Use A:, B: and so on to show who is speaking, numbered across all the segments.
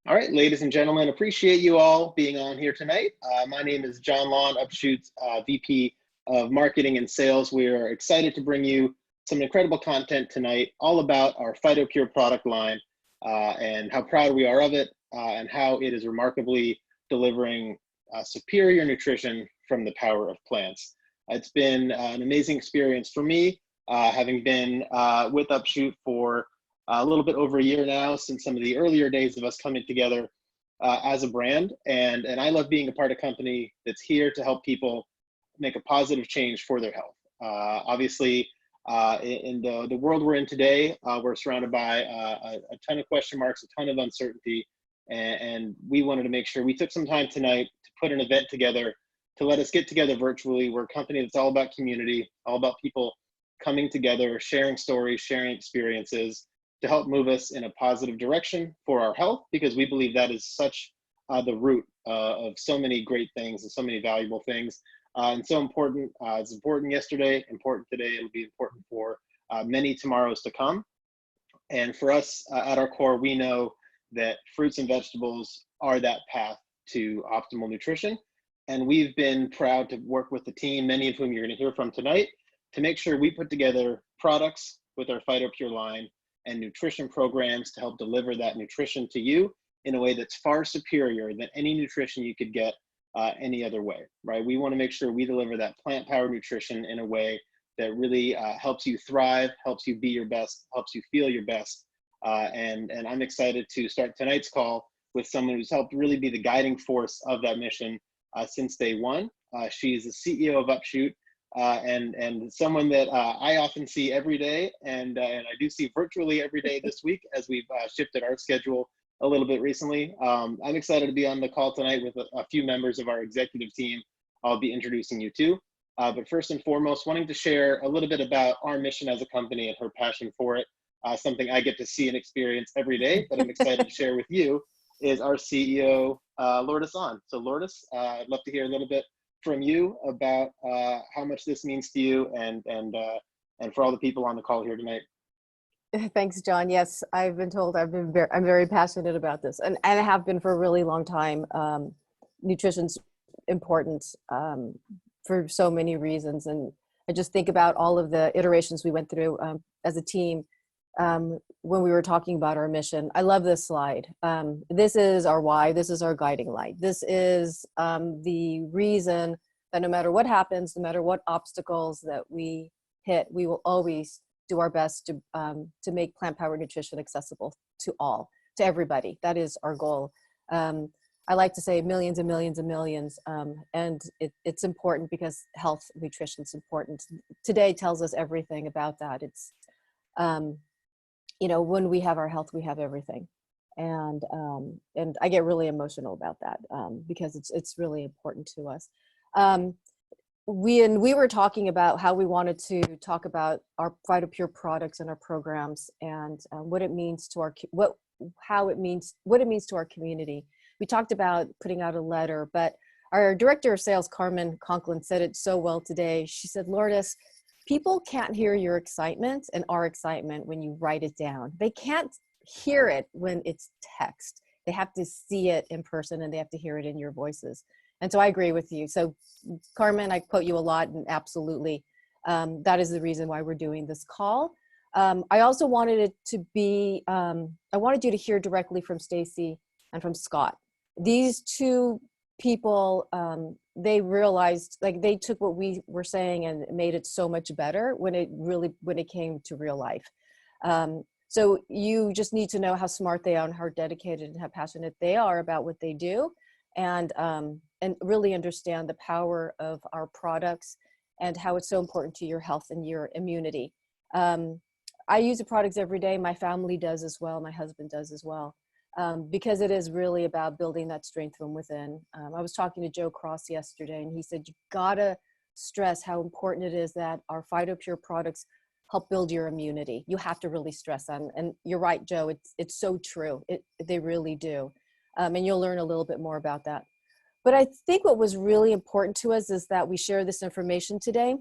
A: All right, ladies and gentlemen, appreciate you all being on here tonight. My name is John Laun, Upshoot's VP of Marketing and Sales. We are excited to bring you some incredible content tonight, all about our Phytopúr product line and how proud we are of it and how it is remarkably delivering superior nutrition from the power of plants. It's been an amazing experience for me, having been with Upshoot for a little bit over a year now, since some of the earlier days of us coming together as a brand. And I love being a part of a company that's here to help people make a positive change for their health. Obviously, in the world we're in today, we're surrounded by a ton of question marks, a ton of uncertainty. And we wanted to make sure we took some time tonight to put an event together to let us get together virtually. We're a company that's all about community, all about people coming together, sharing stories, sharing experiences, to help move us in a positive direction for our health, because we believe that is such the root of so many great things and so many valuable things, and so important. It's important yesterday, important today, it'll be important for many tomorrows to come. And for us, at our core, we know that fruits and vegetables are that path to optimal nutrition. And we've been proud to work with the team, many of whom you're going to hear from tonight, to make sure we put together products with our Phytopúr line and nutrition programs to help deliver that nutrition to you in a way that's far superior than any nutrition you could get any other way, right? We want to make sure we deliver that plant-powered nutrition in a way that really helps you thrive, helps you be your best, helps you feel your best. And I'm excited to start tonight's call with someone who's helped really be the guiding force of that mission since day one. She's the CEO of Upshoot, and someone that I often see every day, and I do see virtually every day this week as we've shifted our schedule a little bit recently. I'm excited to be on the call tonight with a few members of our executive team I'll be introducing you to. But first and foremost, wanting to share a little bit about our mission as a company and her passion for it, something I get to see and experience every day that I'm excited to share with you, is our CEO, Lourdes Ahn. So Lourdes, I'd love to hear a little bit from you about how much this means to you and for all the people on the call here tonight.
B: Thanks, John. Yes, I've been told I'm very passionate about this, and I have been for a really long time. Nutrition's important for so many reasons, and I just think about all of the iterations we went through as a team when we were talking about our mission. I love this slide. This is our why. This is our guiding light. This is the reason that no matter what happens, no matter what obstacles that we hit, we will always do our best to make plant-powered nutrition accessible to all, to everybody. That is our goal. I like to say millions and millions and millions, and it's important because health nutrition is important. Today tells us everything about that. It's you know, when we have our health, we have everything. And I get really emotional about that because it's really important to us. We were talking about how we wanted to talk about our Phytopúr products and our programs and what it means to our what it means to our community. We talked about putting out a letter, but our director of sales, Carmen Conklin, said it so well today. She said, Lourdes, people can't hear your excitement and our excitement when you write it down. They can't hear it when it's text. They have to see it in person and they have to hear it in your voices. And so I agree with you. So Carmen, I quote you a lot, and absolutely, that is the reason why we're doing this call. I also wanted it to be, I wanted you to hear directly from Stacy and from Scott. These two people, they realized, like, they took what we were saying and made it so much better when it came to real life. So you just need to know how smart they are and how dedicated and how passionate they are about what they do, and really understand the power of our products and how it's so important to your health and your immunity. I use the products every day. My family does as well. My husband does as well. Because it is really about building that strength from within. I was talking to Joe Cross yesterday, and he said, you gotta stress how important it is that our Phytopúr products help build your immunity. You have to really stress on, and you're right, Joe, it's so true. They really do. And you'll learn a little bit more about that. But I think what was really important to us is that we share this information today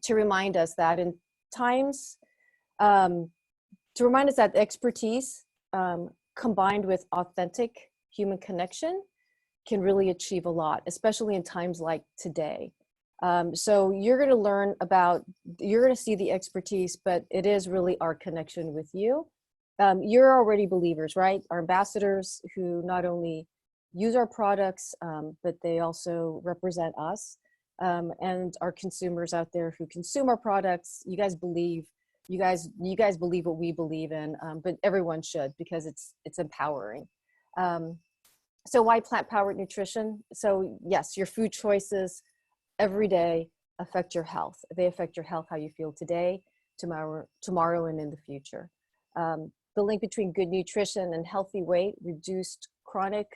B: to remind us that in times, to remind us that expertise combined with authentic human connection can really achieve a lot, especially in times like today. So you're going to you're going to see the expertise, but it is really our connection with you. You're already believers, right? Our ambassadors who not only use our products, but they also represent us, and our consumers out there who consume our products. You guys believe what we believe in, but everyone should, because it's empowering. So why plant-powered nutrition? So yes, your food choices every day affect your health. They affect your health, how you feel today, tomorrow, and in the future. The link between good nutrition and healthy weight, reduced chronic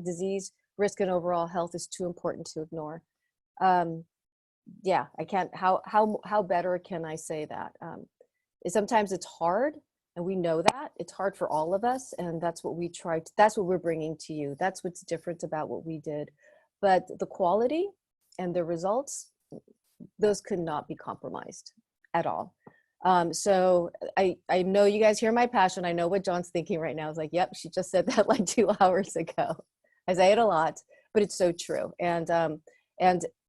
B: disease risk, and overall health is too important to ignore. Yeah, I can't. How better can I say that? Sometimes it's hard, and we know that it's hard for all of us, and that's what we try. That's what we're bringing to you. That's what's different about what we did. But the quality and the results, those could not be compromised at all. So I know you guys hear my passion. I know what John's thinking right now. It's like, yep, she just said that like 2 hours ago. I say it a lot, but it's so true. And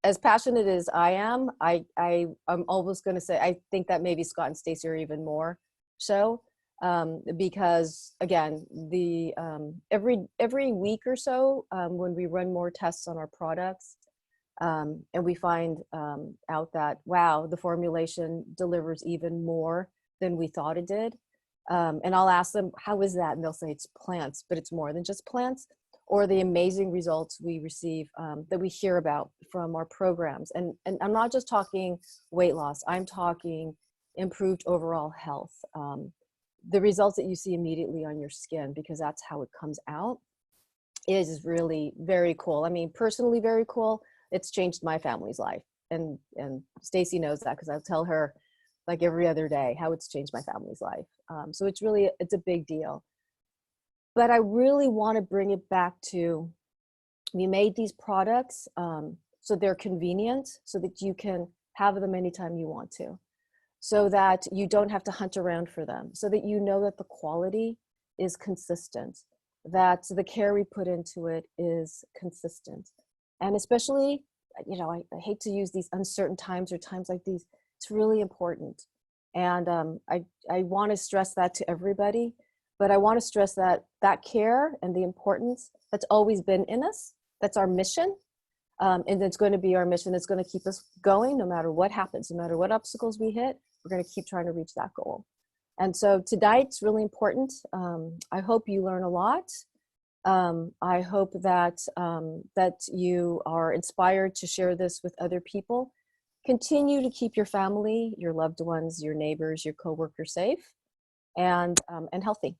B: as passionate as I am, I'm almost going to say, I think that maybe Scott and Stacy are even more so, because again, the every week or so, when we run more tests on our products, and we find out that, wow, the formulation delivers even more than we thought it did. And I'll ask them, how is that? And they'll say it's plants, but it's more than just plants. Or the amazing results we receive, that we hear about from our programs. And I'm not just talking weight loss, I'm talking improved overall health. The results that you see immediately on your skin, because that's how it comes out, is really very cool. I mean, personally very cool. It's changed my family's life. And Stacy knows that, because I'll tell her like every other day how it's changed my family's life. So it's a big deal. But I really want to bring it back to, we made these products so they're convenient, so that you can have them anytime you want to, so that you don't have to hunt around for them, so that you know that the quality is consistent, that the care we put into it is consistent. And especially, you know, I hate to use these uncertain times or times like these, it's really important. And I want to stress that to everybody. But I want to stress that care and the importance, that's always been in us. That's our mission. And it's going to be our mission. It's going to keep us going no matter what happens, no matter what obstacles we hit. We're going to keep trying to reach that goal. And so tonight, it's really important. I hope you learn a lot. I hope that, that you are inspired to share this with other people. Continue to keep your family, your loved ones, your neighbors, your coworkers safe and healthy.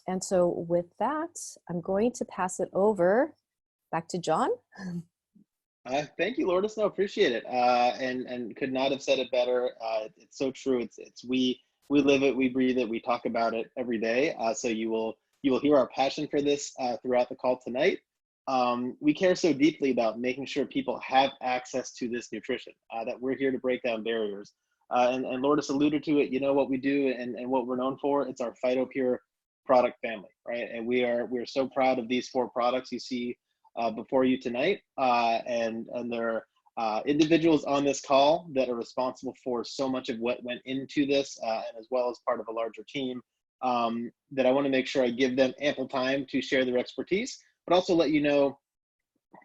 B: And so with that, I'm going to pass it over back to John.
A: Thank you, Lourdes. No, appreciate it. And could not have said it better. It's so true. It's we live it, we breathe it, we talk about it every day. So you will hear our passion for this throughout the call tonight. We care so deeply about making sure people have access to this nutrition, that we're here to break down barriers. And Lourdes alluded to it. You know what we do and what we're known for? It's our Phytopúr product family, right? And we're so proud of these 4 products you see before you tonight, and there are individuals on this call that are responsible for so much of what went into this, and as well as part of a larger team, that I want to make sure I give them ample time to share their expertise, but also let you know,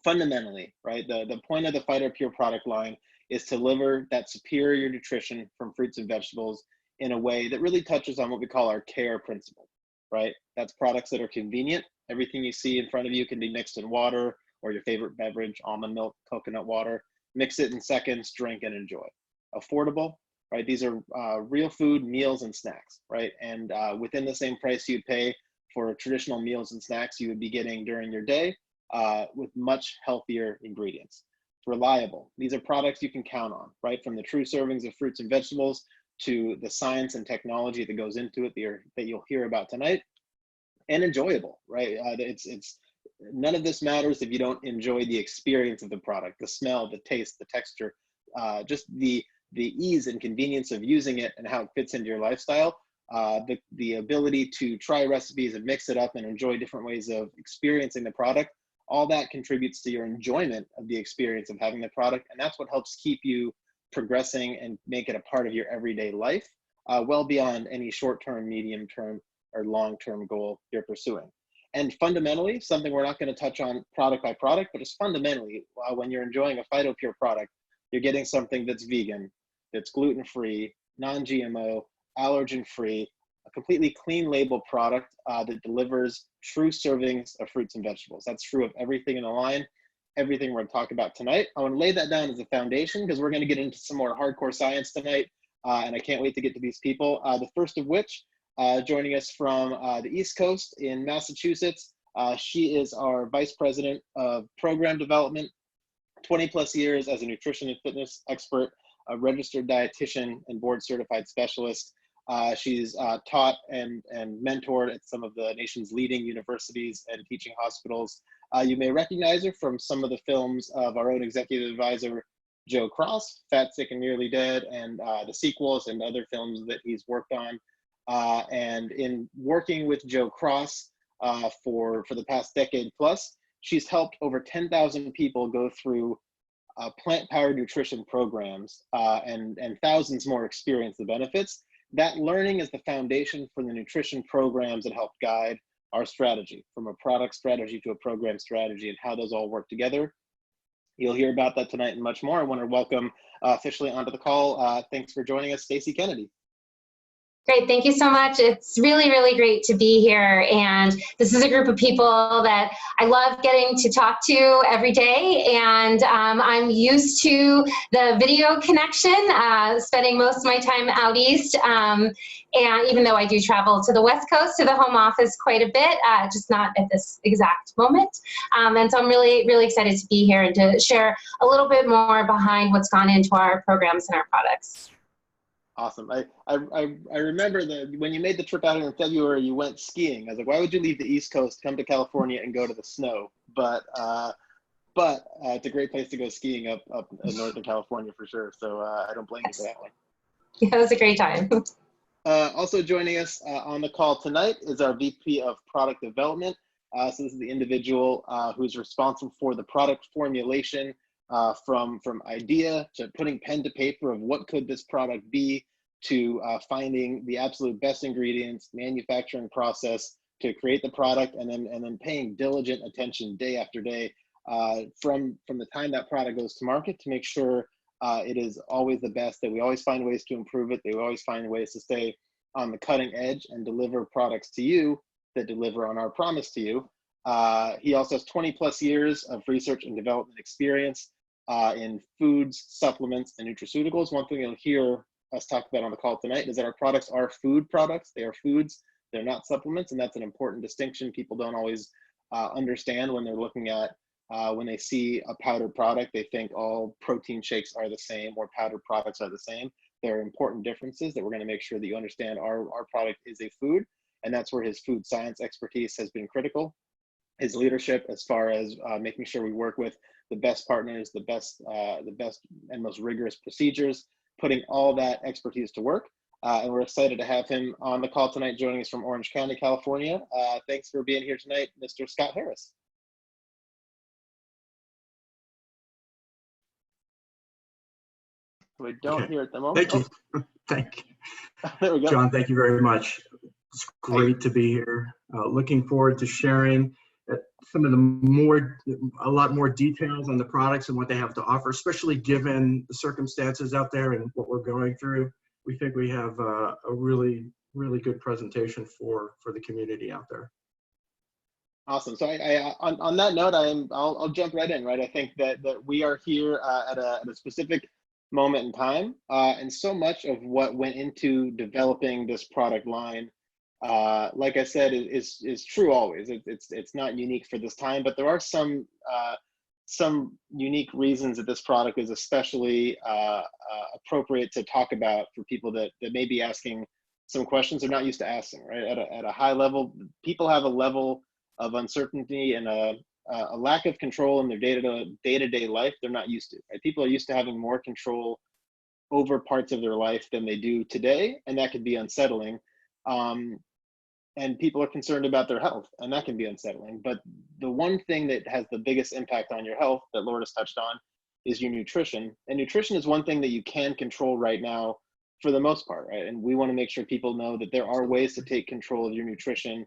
A: fundamentally, right, the point of the Phytopúr product line is to deliver that superior nutrition from fruits and vegetables in a way that really touches on what we call our care principle. Right? That's products that are convenient. Everything you see in front of you can be mixed in water or your favorite beverage, almond milk, coconut water. Mix it in seconds, drink and enjoy. Affordable, right? These are real food, meals and snacks, right? And within the same price you'd pay for traditional meals and snacks you would be getting during your day, with much healthier ingredients. Reliable. These are products you can count on, right? From the true servings of fruits and vegetables to the science and technology that goes into it that you'll hear about tonight, and enjoyable, right? It's none of this matters if you don't enjoy the experience of the product, the smell, the taste, the texture, just the ease and convenience of using it and how it fits into your lifestyle. the ability to try recipes and mix it up and enjoy different ways of experiencing the product, all that contributes to your enjoyment of the experience of having the product. And that's what helps keep you progressing and make it a part of your everyday life, well beyond any short-term, medium-term, or long-term goal you're pursuing. And fundamentally, something we're not going to touch on product by product, but just fundamentally, when you're enjoying a Phytopúr product, you're getting something that's vegan, that's gluten-free, non-GMO, allergen-free, a completely clean label product that delivers true servings of fruits and vegetables. That's true of everything in the line, everything we're going to talk about tonight. I want to lay that down as a foundation because we're going to get into some more hardcore science tonight, and I can't wait to get to these people. The first of which, joining us from the East Coast in Massachusetts, she is our Vice President of Program Development, 20 plus years as a nutrition and fitness expert, a registered dietitian and board certified specialist. She's taught and mentored at some of the nation's leading universities and teaching hospitals. You may recognize her from some of the films of our own executive advisor, Joe Cross, Fat, Sick, and Nearly Dead, and the sequels and other films that he's worked on. And in working with Joe Cross for the past decade plus, she's helped over 10,000 people go through plant-powered nutrition programs and thousands more experience the benefits. That learning is the foundation for the nutrition programs that help guide our strategy, from a product strategy to a program strategy, and how those all work together. You'll hear about that tonight and much more. I want to welcome officially onto the call. Thanks for joining us, Stacy Kennedy.
C: Great, thank you so much. It's really, really great to be here. And this is a group of people that I love getting to talk to every day. And I'm used to the video connection, spending most of my time out east. And even though I do travel to the West Coast, to the home office quite a bit, just not at this exact moment. And so I'm really, really excited to be here and to share a little bit more behind what's gone into our programs and our products.
A: Awesome. I remember that when you made the trip out here in February, you went skiing. I was like, why would you leave the East Coast, come to California, and go to the snow? But it's a great place to go skiing up in Northern California for sure. So I don't blame you for that one.
C: Yeah, it was a great time.
A: Also joining us on the call tonight is our VP of Product Development. So this is the individual who's responsible for the product formulation, from idea to putting pen to paper of what could this product be, to finding the absolute best ingredients, manufacturing process to create the product, and then paying diligent attention day after day from the time that product goes to market to make sure it is always the best, that we always find ways to improve it, that we always find ways to stay on the cutting edge and deliver products to you that deliver on our promise to you. He also has 20 plus years of research and development experience in foods, supplements, and nutraceuticals. One thing you'll hear us talk about on the call tonight is that our products are food products. They are foods, they're not supplements, and that's an important distinction people don't always understand when they're looking at, when they see a powdered product, they think all protein shakes are the same or powdered products are the same. There are important differences that we're going to make sure that you understand. Our product is a food, and that's where his food science expertise has been critical. His leadership as far as making sure we work with the best partners, the best and most rigorous procedures, putting all that expertise to work. And we're excited to have him on the call tonight, joining us from Orange County, California. Thanks for being here tonight, Mr. Scott Harris. We don't hear at the moment.
D: Thank you. Thank you.
A: There we go.
D: John, thank you very much. It's great to be here. Looking forward to sharing some of a lot more details on the products and what they have to offer, especially given the circumstances out there and what we're going through. We think we have a really, really good presentation for the community out there.
A: Awesome. So on that note, I'll jump right in. Right, I think that we are here at a specific moment in time, and so much of what went into developing this product line, like I said, is true always. It's not unique for this time, but there are some unique reasons that this product is especially appropriate to talk about for people that may be asking some questions they're not used to asking. Right, at a high level, people have a level of uncertainty and a lack of control in their day-to-day life they're not used to. Right? People are used to having more control over parts of their life than they do today, and that could be unsettling. and people are concerned about their health, and that can be unsettling. But the one thing that has the biggest impact on your health that Lourdes touched on is your nutrition. And nutrition is one thing that you can control right now for the most part, right? And we want to make sure people know that there are ways to take control of your nutrition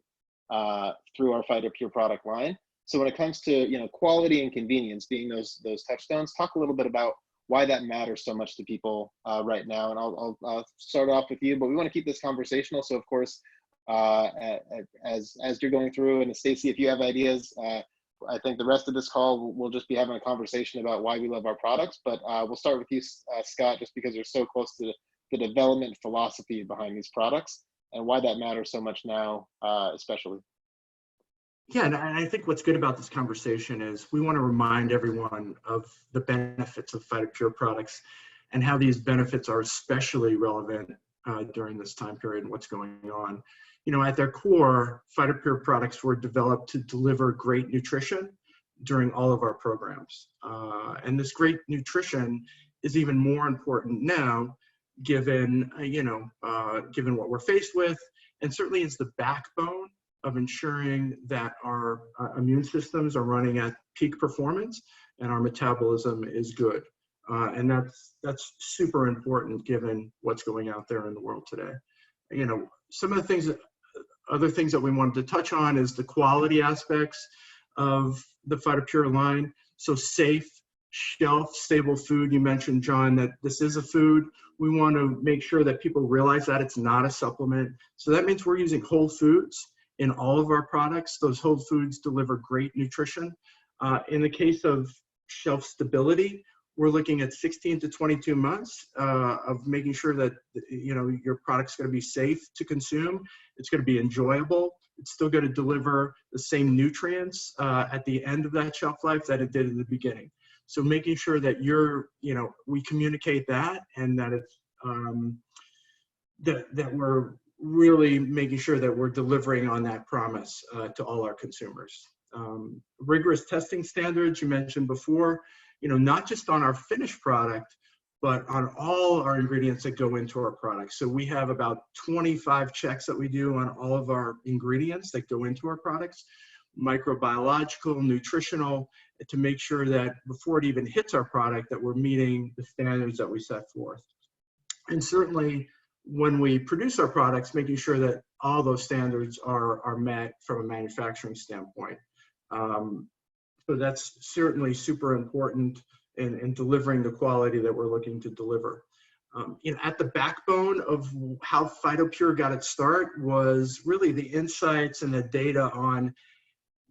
A: through our Phytopúr product line. So when it comes to quality and convenience being those touchstones, talk a little bit about why that matters so much to people right now. And I'll start off with you, but we want to keep this conversational. So of course, as you're going through, and Stacy, if you have ideas, I think the rest of this call we'll just be having a conversation about why we love our products. But we'll start with you, Scott, just because you're so close to the development philosophy behind these products and why that matters so much now, especially.
D: Yeah, and I think what's good about this conversation is we want to remind everyone of the benefits of Phytopúr products and how these benefits are especially relevant during this time period and what's going on. At their core, Phytopúr products were developed to deliver great nutrition during all of our programs. And this great nutrition is even more important now, given what we're faced with, and certainly is the backbone of ensuring that our immune systems are running at peak performance and our metabolism is good. And that's super important given what's going out there in the world today. Some of the other things that we wanted to touch on is the quality aspects of the Phytopúr line. So safe, shelf-stable food. You mentioned, John, that this is a food. We want to make sure that people realize that it's not a supplement. So that means we're using whole foods in all of our products. Those whole foods deliver great nutrition. In the case of shelf stability, we're looking at 16 to 22 months of making sure that your product's going to be safe to consume. It's going to be enjoyable. It's still going to deliver the same nutrients at the end of that shelf life that it did in the beginning. So making sure that we communicate that, and that it's that we're really making sure that we're delivering on that promise to all our consumers. Rigorous testing standards you mentioned before, not just on our finished product, but on all our ingredients that go into our products. So we have about 25 checks that we do on all of our ingredients that go into our products, microbiological, nutritional, to make sure that before it even hits our product that we're meeting the standards that we set forth. And certainly when we produce our products, making sure that all those standards are met from a manufacturing standpoint. So that's certainly super important in delivering the quality that we're looking to deliver. At the backbone of how Phytopúr got its start was really the insights and the data on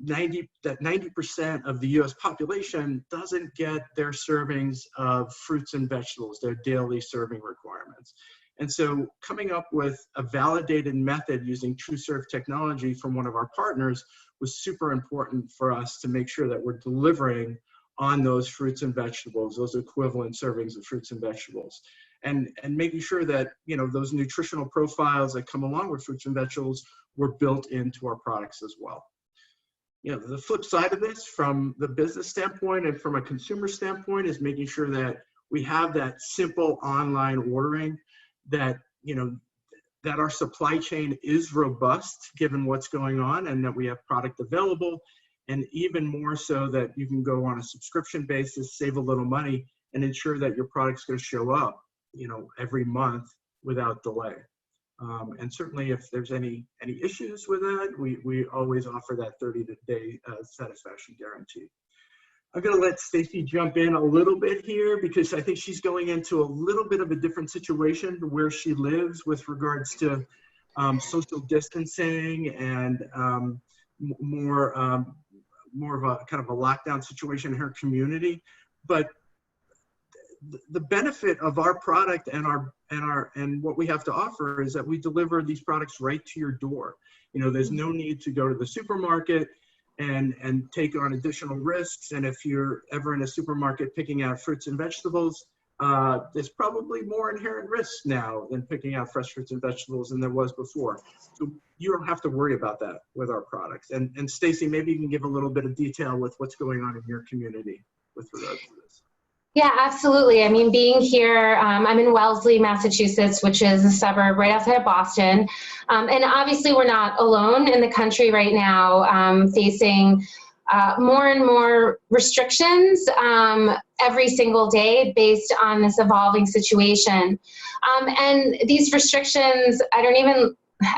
D: 90% of the US population doesn't get their servings of fruits and vegetables, their daily serving requirements. And so coming up with a validated method using TrueServe technology from one of our partners was super important for us to make sure that we're delivering on those fruits and vegetables, those equivalent servings of fruits and vegetables. And making sure that those nutritional profiles that come along with fruits and vegetables were built into our products as well. The flip side of this from the business standpoint and from a consumer standpoint is making sure that we have that simple online ordering, that that our supply chain is robust given what's going on, and that we have product available, and even more so that you can go on a subscription basis, save a little money, and ensure that your product's going to show up every month without delay. And certainly if there's any issues with that, we always offer that 30-day satisfaction guarantee. I'm going to let Stacy jump in a little bit here because I think she's going into a little bit of a different situation where she lives with regards to social distancing and more of a kind of a lockdown situation in her community. But the benefit of our product and what we have to offer is that we deliver these products right to your door. There's no need to go to the supermarket and take on additional risks. And if you're ever in a supermarket picking out fruits and vegetables, there's probably more inherent risks now than picking out fresh fruits and vegetables than there was before. So you don't have to worry about that with our products. And Stacy, maybe you can give a little bit of detail with what's going on in your community with regards to this.
C: Yeah, absolutely. I mean, being here, I'm in Wellesley, Massachusetts, which is a suburb right outside of Boston. And obviously, we're not alone in the country right now, facing more and more restrictions every single day based on this evolving situation. And these restrictions, I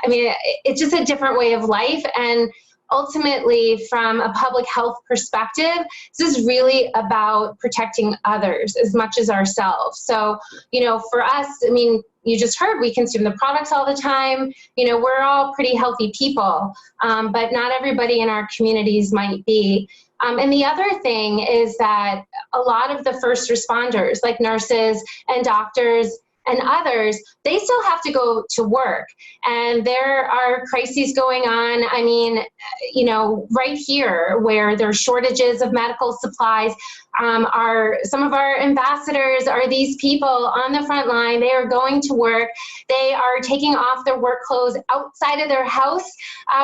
C: mean, it's just a different way of life. And ultimately, from a public health perspective, this is really about protecting others as much as ourselves. So, you know, for us, I mean, you just heard we consume the products all the time. You know, we're all pretty healthy people, but not everybody in our communities might be. And the other thing is that a lot of the first responders, like nurses and doctors and others, they still have to go to work. And there are crises going on. I mean, you know, right here where there's shortages of medical supplies, some of our ambassadors are these people on the front line. They are going to work. They are taking off their work clothes outside of their house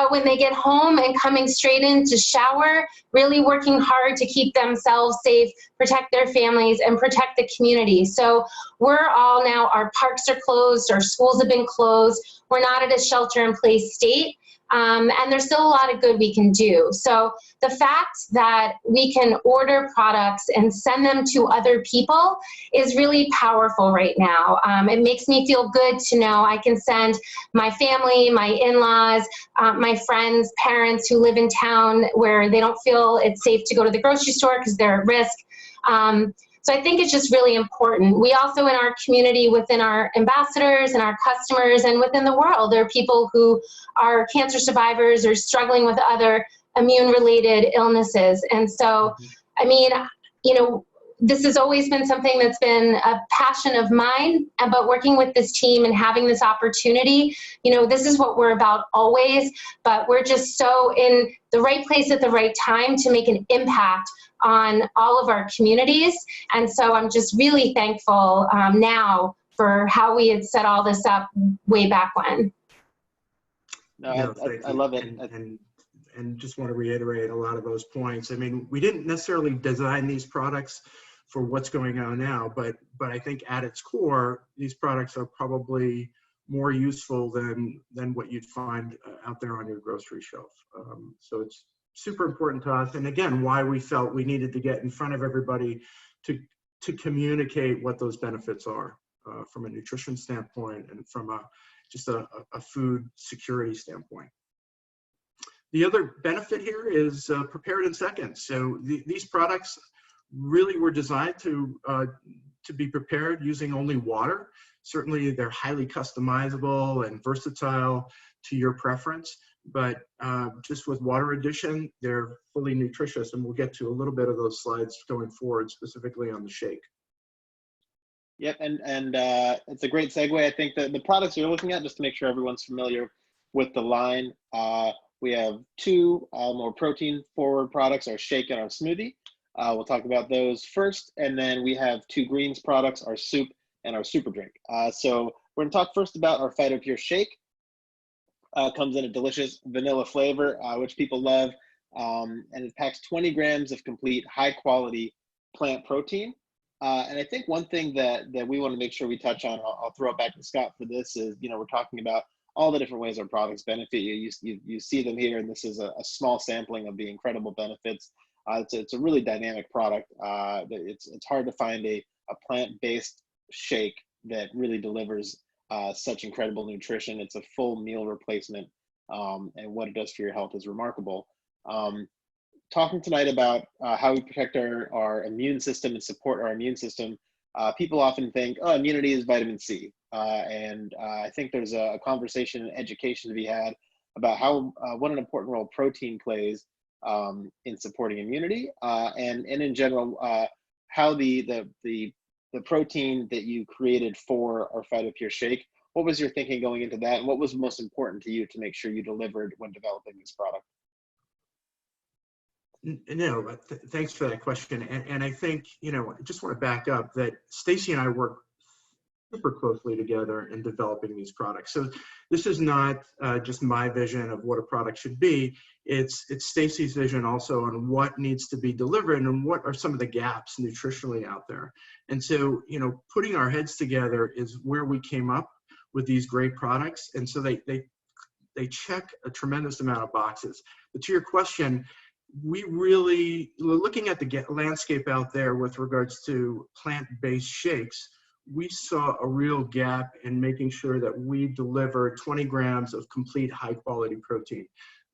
C: when they get home and coming straight in to shower, really working hard to keep themselves safe, protect their families, and protect the community. So we're all now, our parks are closed, our schools have been closed, we're not at a shelter-in-place state, and there's still a lot of good we can do. So the fact that we can order products and send them to other people is really powerful right now. It makes me feel good to know I can send my family, my in-laws, my friends, parents who live in town where they don't feel it's safe to go to the grocery store because they're at risk. So I think it's just really important. We also, in our community, within our ambassadors and our customers and within the world, there are people who are cancer survivors or struggling with other immune-related illnesses. And so, I mean, you know, this has always been something that's been a passion of mine, but working with this team and having this opportunity, you know, this is what we're about always, but we're just so in the right place at the right time to make an impact on all of our communities. And so I'm just really thankful now for how we had set all this up way back when.
A: No, I love it.
D: And just want to reiterate a lot of those points. I mean, we didn't necessarily design these products for what's going on now, but I think at its core, these products are probably more useful than what you'd find out there on your grocery shelf. So it's super important to us, and again, why we felt we needed to get in front of everybody to communicate what those benefits are from a nutrition standpoint and from just a food security standpoint. The other benefit here is prepared in seconds. So these products really were designed to be prepared using only water. Certainly, they're highly customizable and versatile to your preference, but just with water addition, they're fully nutritious, and we'll get to a little bit of those slides going forward, specifically on the shake.
A: Yep, and it's a great segue. I think that the products you're looking at, just to make sure everyone's familiar with the line, we have two more protein-forward products, our shake and our smoothie. We'll talk about those first, and then we have two greens products, our soup and our super drink. So we're gonna talk first about our Phytopúr shake. Comes in a delicious vanilla flavor, which people love, and it packs 20 grams of complete high-quality plant protein. And I think one thing that we want to make sure we touch on, I'll throw it back to Scott for this, is, you know, we're talking about all the different ways our products benefit you. You see them here, and this is a small sampling of the incredible benefits. It's a really dynamic product. It's hard to find a plant-based shake that really delivers such incredible nutrition. It's a full meal replacement, and what it does for your health is remarkable. Talking tonight about how we protect our immune system and support our immune system. People often think, oh, immunity is vitamin C. And I think there's a conversation and education to be had about how what an important role protein plays in supporting immunity, and in general, how the protein that you created for our Phytopúr shake, what was your thinking going into that, and what was most important to you to make sure you delivered when developing this product?
D: No, thanks for that question. And I think, you know, I just want to back up that Stacy and I work super closely together in developing these products. So this is not just my vision of what a product should be. It's Stacy's vision also on what needs to be delivered and what are some of the gaps nutritionally out there. And so, you know, putting our heads together is where we came up with these great products. And so they check a tremendous amount of boxes. But to your question, we really, looking at the landscape out there with regards to plant-based shakes, we saw a real gap in making sure that we deliver 20 grams of complete high-quality protein.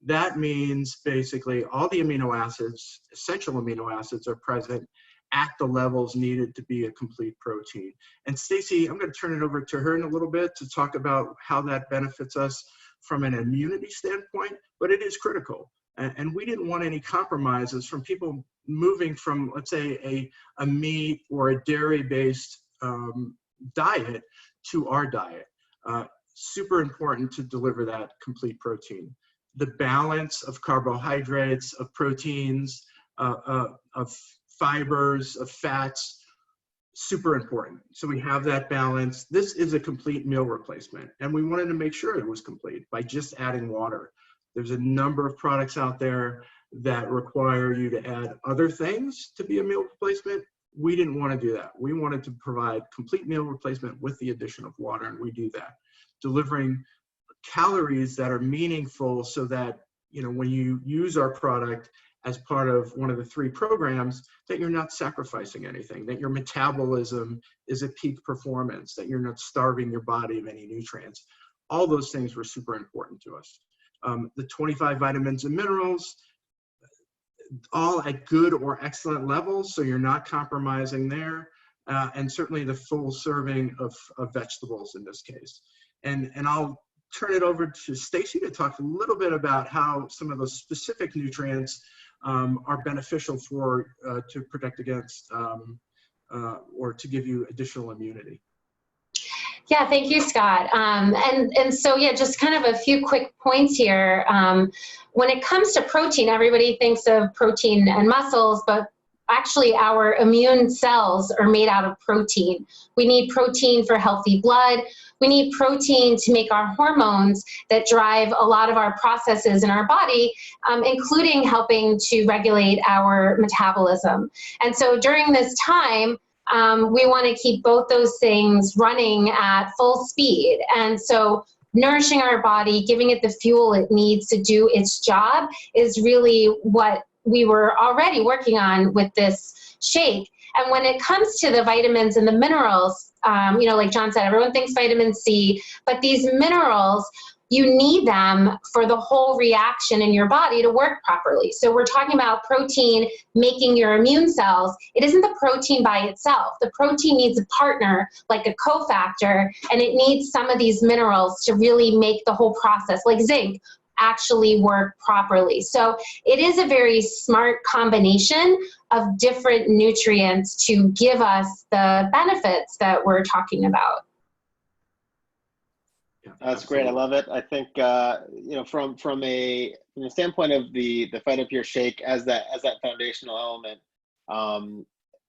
D: That means basically all the amino acids, essential amino acids, are present at the levels needed to be a complete protein. And Stacy, I'm going to turn it over to her in a little bit to talk about how that benefits us from an immunity standpoint, but it is critical. And we didn't want any compromises from people moving from, let's say, a meat or a dairy-based diet to our diet. Super important to deliver that complete protein. The balance of carbohydrates, of proteins, of fibers, of fats, super important. So we have that balance. This is a complete meal replacement, and we wanted to make sure it was complete by just adding water. There's a number of products out there that require you to add other things to be a meal replacement. We didn't want to do that. We wanted to provide complete meal replacement with the addition of water, and we do that. Delivering calories that are meaningful so that, you know, when you use our product as part of one of the 3 programs, that you're not sacrificing anything, that your metabolism is at peak performance, that you're not starving your body of any nutrients. All those things were super important to us. The 25 vitamins and minerals, all at good or excellent levels, so you're not compromising there, and certainly the full serving of vegetables in this case. And I'll turn it over to Stacy to talk a little bit about how some of those specific nutrients are beneficial for to protect against or to give you additional immunity.
C: Yeah, thank you, Scott. And so, yeah, just kind of a few quick points here. When it comes to protein, everybody thinks of protein and muscles, but actually our immune cells are made out of protein. We need protein for healthy blood. We need protein to make our hormones that drive a lot of our processes in our body, including helping to regulate our metabolism. And so during this time, we want to keep both those things running at full speed. And so nourishing our body, giving it the fuel it needs to do its job is really what we were already working on with this shake. And when it comes to the vitamins and the minerals, you know, like John said, everyone thinks vitamin C, but these minerals, you need them for the whole reaction in your body to work properly. So we're talking about protein making your immune cells. It isn't the protein by itself. The protein needs a partner, like a cofactor, and it needs some of these minerals to really make the whole process, like zinc, actually work properly. So it is a very smart combination of different nutrients to give us the benefits that we're talking about.
A: That's great. I love it. I think you know, from the standpoint of the Phytopúr shake as that foundational element,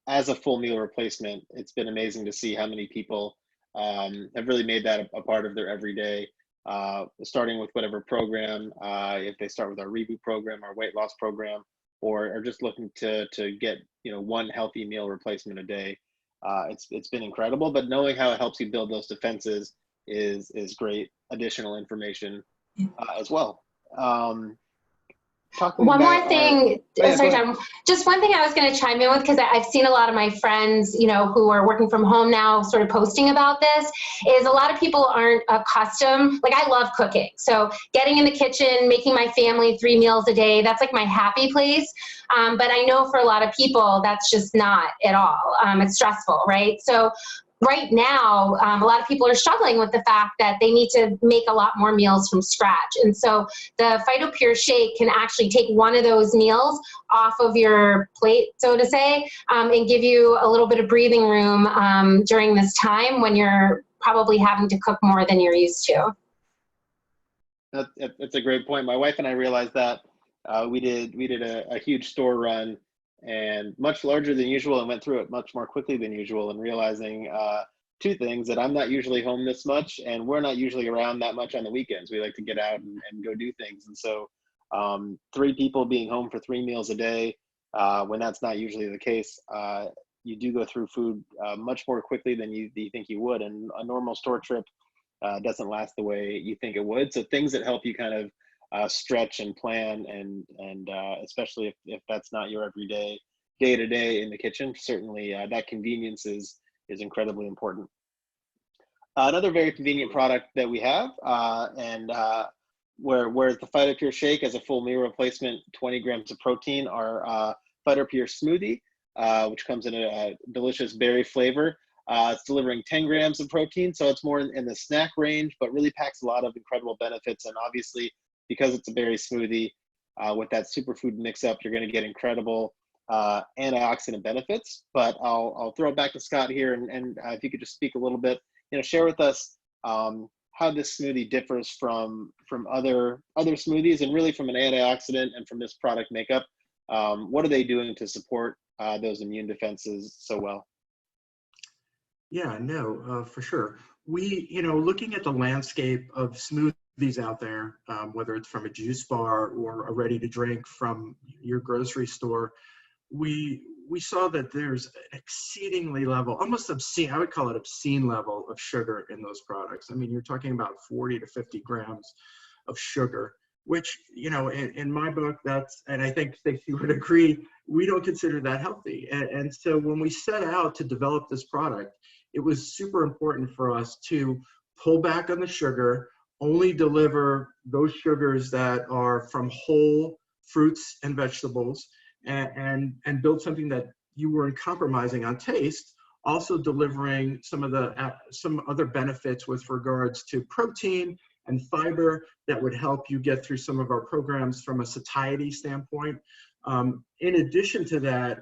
A: as a full meal replacement, it's been amazing to see how many people have really made that a part of their everyday. Starting with whatever program, if they start with our reboot program, our weight loss program, or are just looking to get, you know, one healthy meal replacement a day, it's been incredible. But knowing how it helps you build those defenses is great additional information as well.
C: One more thing, sorry, John, just one thing I was going to chime in with, because I've seen a lot of my friends, you know, who are working from home now sort of posting about this, is a lot of people aren't accustomed, like I love cooking. So getting in the kitchen, making my family 3 meals a day, that's like my happy place. But I know for a lot of people, that's just not at all. It's stressful, right? So right now, a lot of people are struggling with the fact that they need to make a lot more meals from scratch. And so the Phytopúr shake can actually take one of those meals off of your plate, so to say, and give you a little bit of breathing room during this time when you're probably having to cook more than you're used to.
A: That's a great point. My wife and I realized that we did a huge store run, and much larger than usual, and went through it much more quickly than usual, and realizing two things: that I'm not usually home this much, and we're not usually around that much on the weekends. We like to get out and go do things. And so 3 people being home for 3 meals a day, when that's not usually the case, you do go through food much more quickly than you think you would. And a normal store trip doesn't last the way you think it would. So things that help you kind of stretch and plan, and especially if that's not your everyday, day-to-day in the kitchen, certainly that convenience is incredibly important. Another very convenient product that we have, whereas the Phytopúr shake as a full meal replacement, 20 grams of protein, our Phytopúr smoothie, which comes in a delicious berry flavor. It's delivering 10 grams of protein, so it's more in the snack range, but really packs a lot of incredible benefits. And obviously, because it's a berry smoothie, with that superfood mix-up, you're going to get incredible antioxidant benefits. But I'll throw it back to Scott here, and if you could just speak a little bit, share with us how this smoothie differs from other smoothies, and really from an antioxidant and from this product makeup. What are they doing to support those immune defenses so well?
D: Yeah, no, for sure. We, looking at the landscape of smoothies out there, whether it's from a juice bar or a ready to drink from your grocery store, we saw that there's an exceedingly level, almost obscene, I would call it obscene level of sugar in those products. I mean, you're talking about 40 to 50 grams of sugar, which, in my book, and I think Stacy would agree, we don't consider that healthy. And so when we set out to develop this product, it was super important for us to pull back on the sugar, only deliver those sugars that are from whole fruits and vegetables, and build something that you weren't compromising on taste, also delivering some other benefits with regards to protein and fiber that would help you get through some of our programs from a satiety standpoint. In addition to that,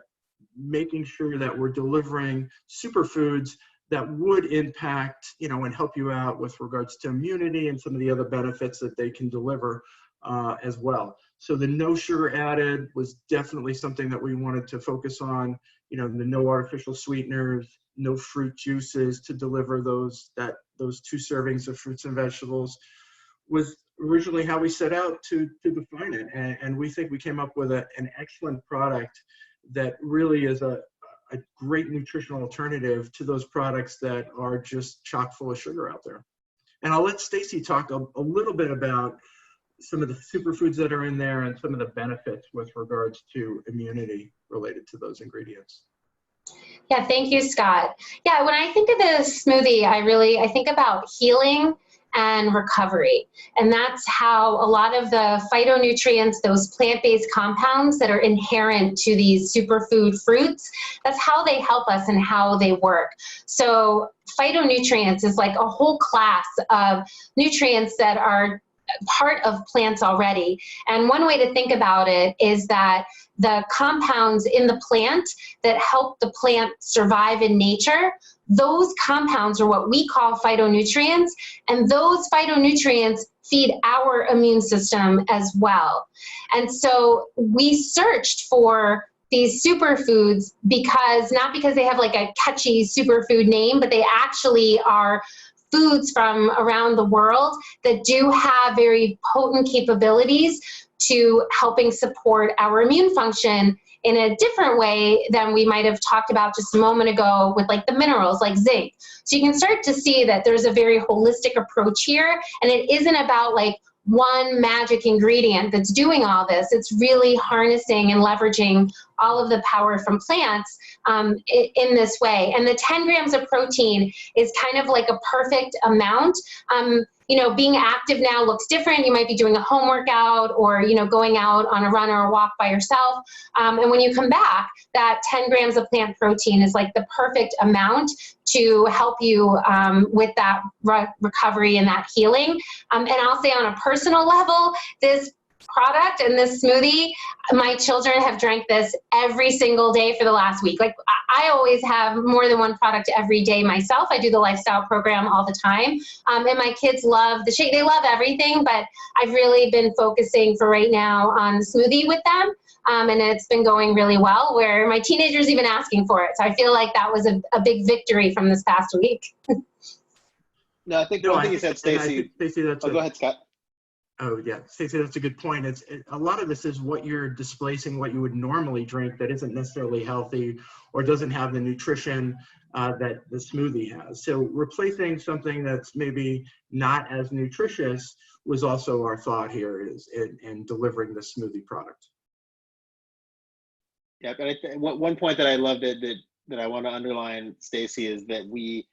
D: making sure that we're delivering superfoods that would impact, and help you out with regards to immunity and some of the other benefits that they can deliver as well. So the no sugar added was definitely something that we wanted to focus on, the no artificial sweeteners, no fruit juices to deliver those 2 servings of fruits and vegetables was originally how we set out to define it. And we think we came up with an excellent product that really is a great nutritional alternative to those products that are just chock full of sugar out there. And I'll let Stacy talk a little bit about some of the superfoods that are in there and some of the benefits with regards to immunity related to those ingredients.
C: Yeah, thank you, Scott. Yeah, when I think of this smoothie, I think about healing and recovery. And that's how a lot of the phytonutrients, those plant-based compounds that are inherent to these superfood fruits, that's how they help us and how they work. So phytonutrients is like a whole class of nutrients that are part of plants already. And one way to think about it is that the compounds in the plant that help the plant survive in nature, those compounds are what we call phytonutrients, and those phytonutrients feed our immune system as well. And so we searched for these superfoods not because they have like a catchy superfood name, but they actually are foods from around the world that do have very potent capabilities to helping support our immune function in a different way than we might have talked about just a moment ago with like the minerals like zinc. So you can start to see that there's a very holistic approach here, and it isn't about like one magic ingredient that's doing all this. It's really harnessing and leveraging all of the power from plants in this way. And the 10 grams of protein is kind of like a perfect amount. Being active now looks different. You might be doing a home workout or, going out on a run or a walk by yourself. And when you come back, that 10 grams of plant protein is like the perfect amount to help you with that recovery and that healing. And I'll say on a personal level, this product and this smoothie, my children have drank this every single day for the last week. Like I always have more than one product every day myself. I do the lifestyle program all the time. And my kids love the shake. They love everything, but I've really been focusing for right now on the smoothie with them. And it's been going really well, where my teenager's even asking for it. So I feel like that was a big victory from this past week.
A: No, I think one thing you said, Stacy. Go ahead, Scott.
D: Oh yeah, Stacey, that's a good point. A lot of this is what you're displacing, what you would normally drink that isn't necessarily healthy or doesn't have the nutrition that the smoothie has. So replacing something that's maybe not as nutritious was also our thought here is in delivering the smoothie product.
A: Yeah, but one point that I loved that I want to underline, Stacy, is that we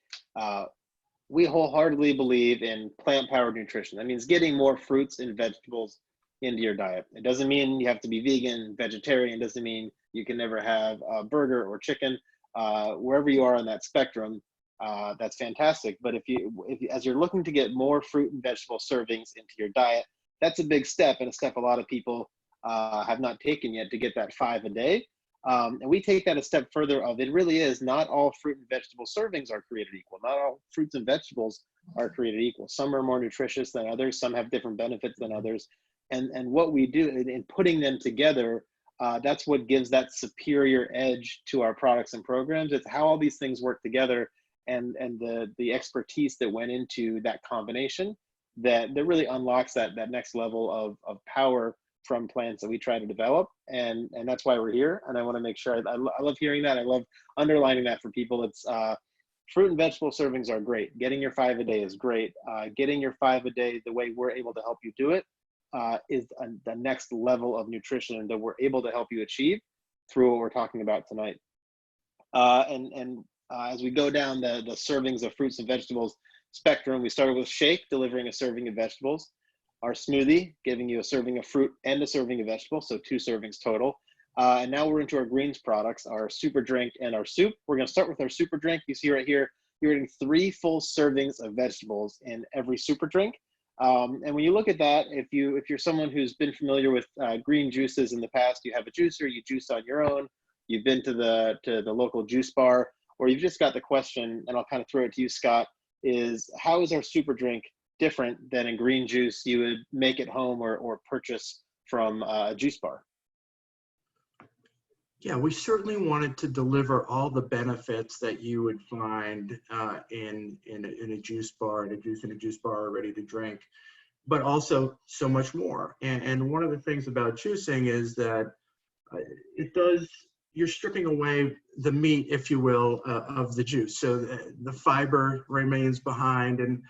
A: wholeheartedly believe in plant-powered nutrition. That means getting more fruits and vegetables into your diet. It doesn't mean you have to be vegan, vegetarian. It doesn't mean you can never have a burger or chicken. Wherever you are on that spectrum, that's fantastic. But if as you're looking to get more fruit and vegetable servings into your diet, that's a big step, and a step a lot of people have not taken yet, to get that 5 a day. And we take that a step further of, it really is not all fruit and vegetable servings are created equal. Not all fruits and vegetables are created equal. Some are more nutritious than others. Some have different benefits than others. And what we do in putting them together, that's what gives that superior edge to our products and programs. It's how all these things work together, and the expertise that went into that combination that really unlocks that next level of power from plants that we try to develop, and that's why we're here. And I want to make sure, I love hearing that. I love underlining that for people. It's fruit and vegetable servings are great. Getting your 5 a day is great. Getting your 5 a day the way we're able to help you do it is the next level of nutrition that we're able to help you achieve through what we're talking about tonight. As we go down the servings of fruits and vegetables spectrum, we started with shake, delivering a serving of vegetables. Our smoothie, giving you a serving of fruit and a serving of vegetables, so 2 servings total. And now we're into our greens products, our super drink and our soup. We're going to start with our super drink. You see right here, you're getting 3 full servings of vegetables in every super drink. And when you look at that, if you're someone who's been familiar with green juices in the past, you have a juicer, you juice on your own, you've been to the local juice bar, or you've just got the question, and I'll kind of throw it to you, Scott, is how is our super drink different than a green juice you would make at home or purchase from a juice bar?
D: Yeah, we certainly wanted to deliver all the benefits that you would find in a juice bar, in a juice bar ready to drink, but also so much more. And one of the things about juicing is that you're stripping away the meat, if you will, of the juice. So the fiber remains behind, and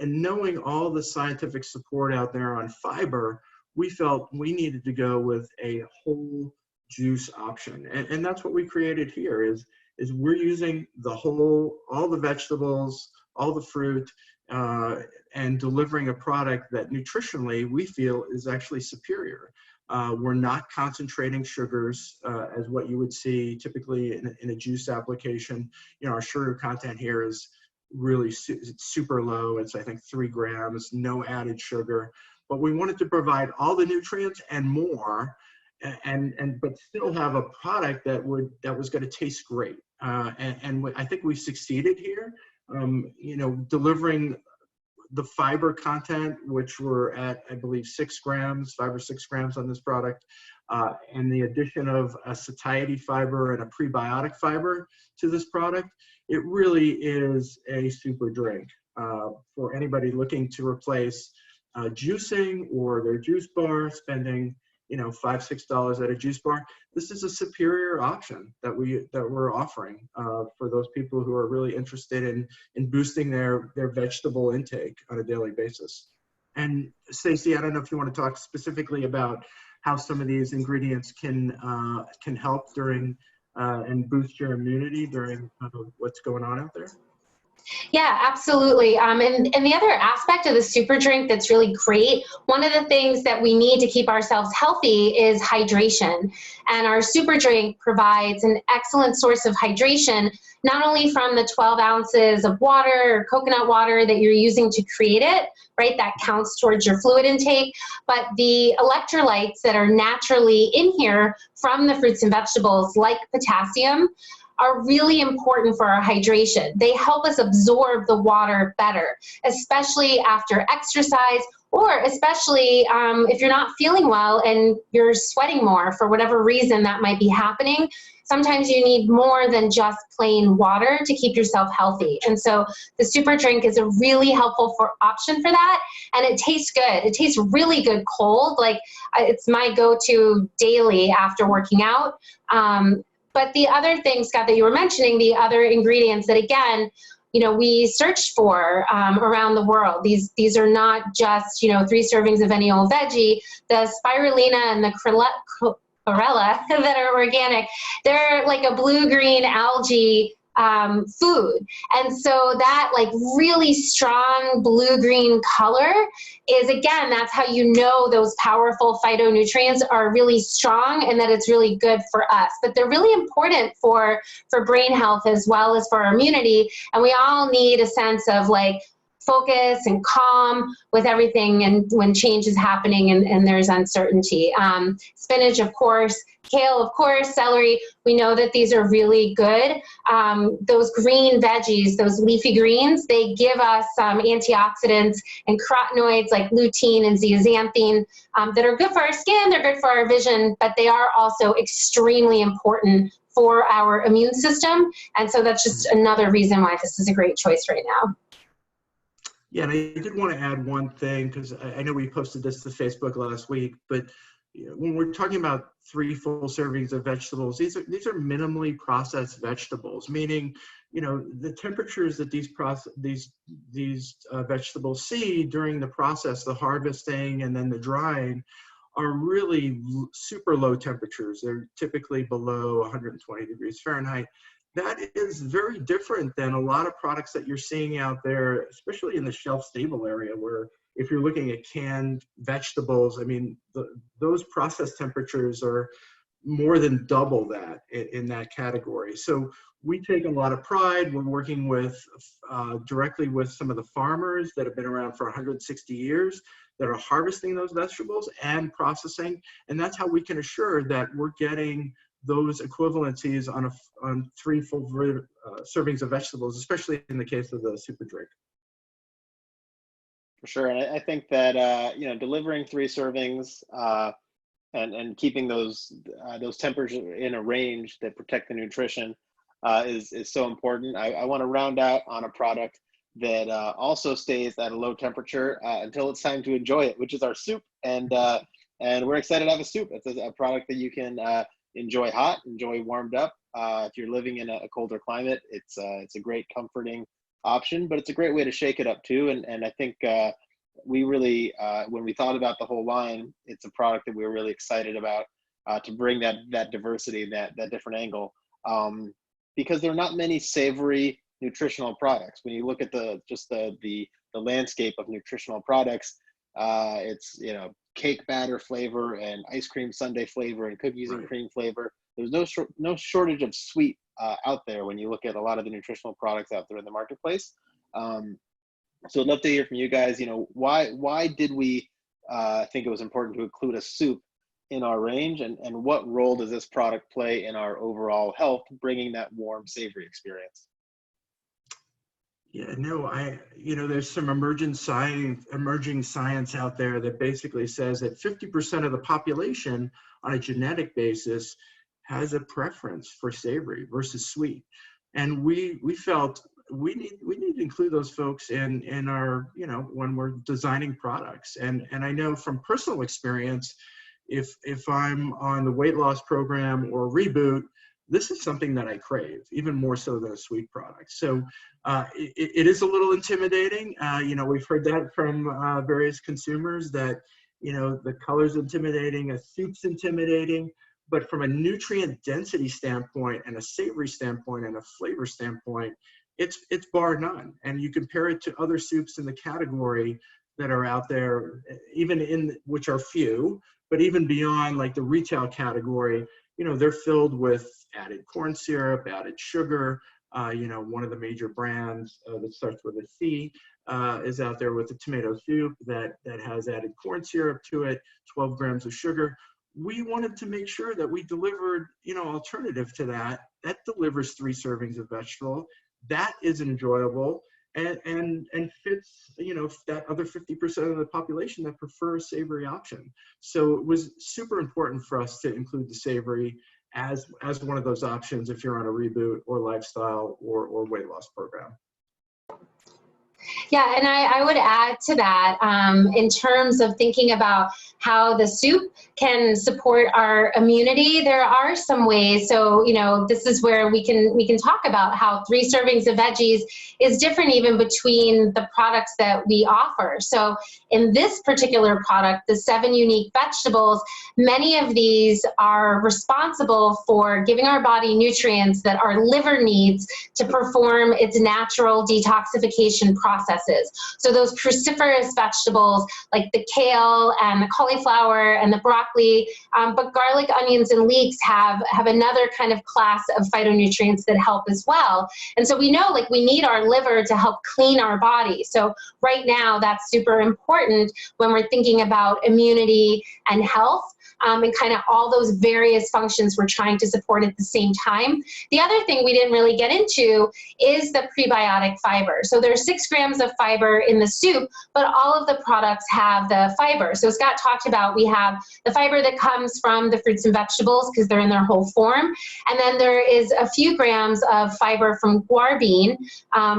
D: knowing all the scientific support out there on fiber, we felt we needed to go with a whole juice option. And that's what we created here is we're using all the vegetables, all the fruit, and delivering a product that nutritionally we feel is actually superior. We're not concentrating sugars as what you would see typically in a juice application. You know, our sugar content here is really it's super low. It's, I think, 3 grams, no added sugar. But we wanted to provide all the nutrients and more, but still have a product that was going to taste great. And I think we've succeeded here. Delivering the fiber content, which we're at, I believe, 6 grams, 5 or 6 grams on this product, and the addition of a satiety fiber and a prebiotic fiber to this product, it really is a super drink for anybody looking to replace juicing or their juice bar, spending $5, $6 at a juice bar. This is a superior option that we're offering for those people who are really interested in boosting their vegetable intake on a daily basis. And Stacy, I don't know if you want to talk specifically about how some of these ingredients can help during and boost your immunity during what's going on out there.
C: Yeah, absolutely. And the other aspect of the super drink that's really great, one of the things that we need to keep ourselves healthy is hydration. And our super drink provides an excellent source of hydration, not only from the 12 ounces of water or coconut water that you're using to create it, right? That counts towards your fluid intake, but the electrolytes that are naturally in here from the fruits and vegetables, like potassium, are really important for our hydration. They help us absorb the water better, especially after exercise, or especially if you're not feeling well and you're sweating more for whatever reason that might be happening. Sometimes you need more than just plain water to keep yourself healthy. And so the super drink is a really helpful option for that. And it tastes good. It tastes really good cold. Like it's my go-to daily after working out. But the other thing, Scott, that you were mentioning, the other ingredients that, again, you know, we search for around the world. These are not just, you know, 3 servings of any old veggie. The spirulina and the chlorella that are organic, they're like a blue-green algae food. And so that like really strong blue-green color is, again, that's how you know those powerful phytonutrients are really strong and that it's really good for us. But they're really important for brain health as well as for our immunity. And we all need a sense of like focus and calm with everything and when change is happening and there's uncertainty. Spinach, of course, kale, of course, celery. We know that these are really good. Those green veggies, those leafy greens, they give us antioxidants and carotenoids like lutein and zeaxanthin that are good for our skin, they're good for our vision, but they are also extremely important for our immune system. And so that's just another reason why this is a great choice right now.
D: Yeah, and I did want to add one thing, because I know we posted this to Facebook last week, but when we're talking about 3 full servings of vegetables, these are minimally processed vegetables, meaning, you know, the temperatures that these vegetables see during the process, the harvesting and then the drying, are really super low temperatures. They're typically below 120 degrees Fahrenheit. That is very different than a lot of products that you're seeing out there, especially in the shelf-stable area, where if you're looking at canned vegetables, I mean, those process temperatures are more than double that in that category. So we take a lot of pride. We're working with directly with some of the farmers that have been around for 160 years that are harvesting those vegetables and processing, and that's how we can assure that we're getting those equivalencies on 3 full servings of vegetables, especially in the case of the super drink.
A: For sure, and I think that you know, delivering 3 servings and keeping those temperatures in a range that protect the nutrition is so important. I want to round out on a product that also stays at a low temperature until it's time to enjoy it, which is our soup, and we're excited to have a soup. It's a product that you can enjoy hot, enjoy warmed up. If you're living in a colder climate, it's a great comforting option, but it's a great way to shake it up too. And I think we really, when we thought about the whole line, it's a product that we were really excited about to bring that diversity, that different angle, because there are not many savory nutritional products. When you look at the landscape of nutritional products, it's, you know, cake batter flavor and ice cream sundae flavor and cookies and cream flavor. There's no shortage of sweet out there when you look at a lot of the nutritional products out there in the marketplace. So I'd love to hear from you guys. You know, why did we think it was important to include a soup in our range, and what role does this product play in our overall health, bringing that warm, savory experience?
D: Yeah, no, you know, there's some emerging science out there that basically says that 50% of the population on a genetic basis has a preference for savory versus sweet. And we felt we need to include those folks in our, you know, when we're designing products. And I know from personal experience, if I'm on the weight loss program or Reboot, this is something that I crave, even more so than a sweet product. So it is a little intimidating. You know, we've heard that from various consumers that, you know, the color's intimidating, a soup's intimidating, but from a nutrient density standpoint and a savory standpoint and a flavor standpoint, it's bar none. And you compare it to other soups in the category that are out there, even which are few, but even beyond like the retail category, you know, they're filled with added corn syrup, added sugar. You know, one of the major brands that starts with a C is out there with a tomato soup that has added corn syrup to it, 12 grams of sugar. we wanted to make sure that we delivered, alternative to that delivers 3 servings of vegetable, that is enjoyable and fits, that other 50% of the population that prefer a savory option. So it was super important for us to include the savory as one of those options if you're on a reboot or lifestyle or weight loss program.
C: Yeah, and I would add to that in terms of thinking about how the soup can support our immunity. There are some ways. So, this is where we can talk about how 3 servings of veggies is different even between the products that we offer. So in this particular product, the 7 unique vegetables, many of these are responsible for giving our body nutrients that our liver needs to perform its natural detoxification processes. So those cruciferous vegetables like the kale and the cauliflower and the broccoli, but garlic, onions, and leeks have another kind of class of phytonutrients that help as well. And so we know we need our liver to help clean our body. So right now that's super important when we're thinking about immunity and health. And kind of all those various functions we're trying to support at the same time. The other thing we didn't really get into is the prebiotic fiber. So there's 6 grams of fiber in the soup, but all of the products have the fiber. So Scott talked about we have the fiber that comes from the fruits and vegetables because they're in their whole form. And then there is a few grams of fiber from guar bean,